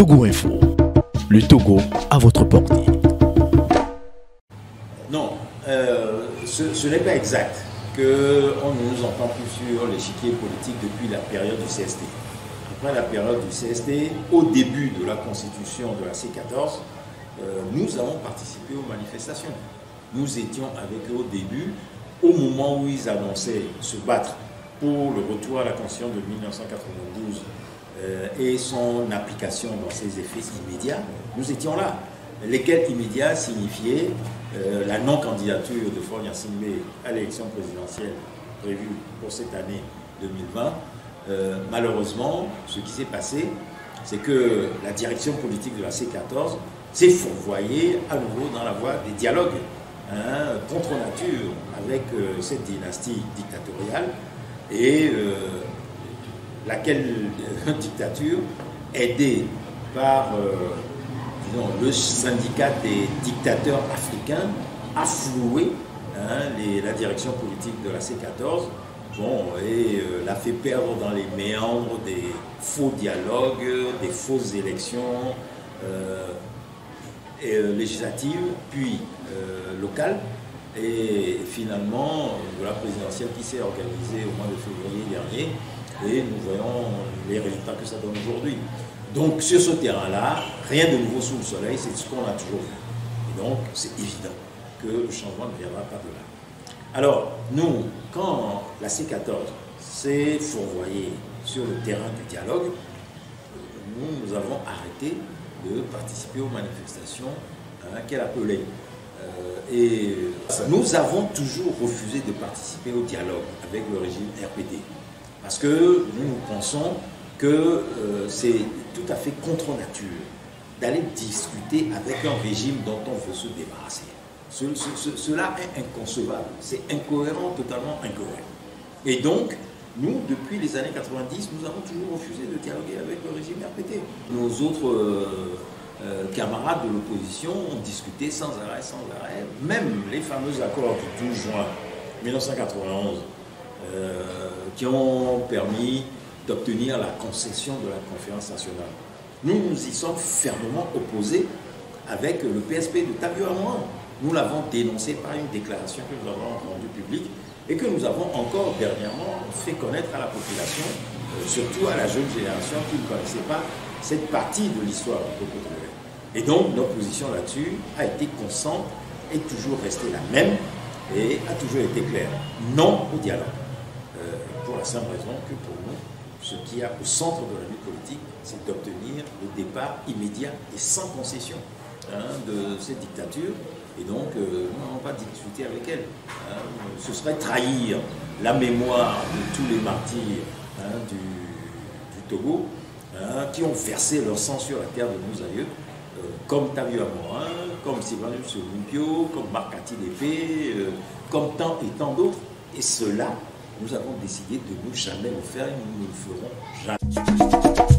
Togo Info, le Togo à votre portée. Non, ce n'est pas exact qu'on ne nous entend plus sur l'échiquier politique depuis la période du CST. Après la période du CST, au début de la constitution de la C14, nous avons participé aux manifestations. Nous étions avec eux au début, au moment où ils annonçaient se battre pour le retour à la Constitution de 1992 et son application dans ses effets immédiats, nous étions là. Lesquels immédiats signifiaient la non-candidature de Faure Gnassingbé à l'élection présidentielle prévue pour cette année 2020. Malheureusement, ce qui s'est passé, c'est que la direction politique de la C14 s'est fourvoyée à nouveau dans la voie des dialogues contre nature avec cette dynastie dictatoriale et laquelle dictature, aidée par le syndicat des dictateurs africains, a floué la direction politique de la C14 et l'a fait perdre dans les méandres des faux dialogues, des fausses élections législatives, puis locales, et finalement de la présidentielle qui s'est organisée au mois de février dernier, et nous voyons les résultats que ça donne aujourd'hui. Donc sur ce terrain-là, rien de nouveau sous le soleil, c'est ce qu'on a toujours vu. Et donc c'est évident que le changement ne viendra pas de là. Alors nous, quand la C14 s'est fourvoyée sur le terrain du dialogue, nous avons arrêté de participer aux manifestations qu'elle appelait. Et nous avons toujours refusé de participer au dialogue avec le régime RPD. Parce que nous pensons que c'est tout à fait contre nature d'aller discuter avec un régime dont on veut se débarrasser. Cela est inconcevable, c'est incohérent, totalement incohérent. Et donc, nous, depuis les années 90, nous avons toujours refusé de dialoguer avec le régime RPD. Nos autres camarades de l'opposition ont discuté sans arrêt, même les fameux accords du 12 juin 1991 qui ont permis d'obtenir la concession de la conférence nationale. Nous nous y sommes fermement opposés avec le PSP de Tabio Amouan. Nous l'avons dénoncé par une déclaration que nous avons rendue publique et que nous avons encore dernièrement fait connaître à la population, surtout à la jeune génération qui ne connaissait pas cette partie de l'histoire du Togo. Et donc notre position là-dessus a été constante et toujours restée la même et a toujours été claire. Non au dialogue. Pour la simple raison que pour nous, ce qui est au centre de la lutte politique, c'est d'obtenir le départ immédiat et sans concession de cette dictature. Et donc, nous n'allons pas discuter avec elle. Ce serait trahir la mémoire de tous les martyrs du Togo qui ont versé leur sang sur la terre de nos aïeux, comme Tabio Amouan, comme Sylvanus Olympio, comme Marc Ati-Lépée, comme tant et tant d'autres. Et cela, nous avons décidé de ne jamais le faire et nous ne le ferons jamais.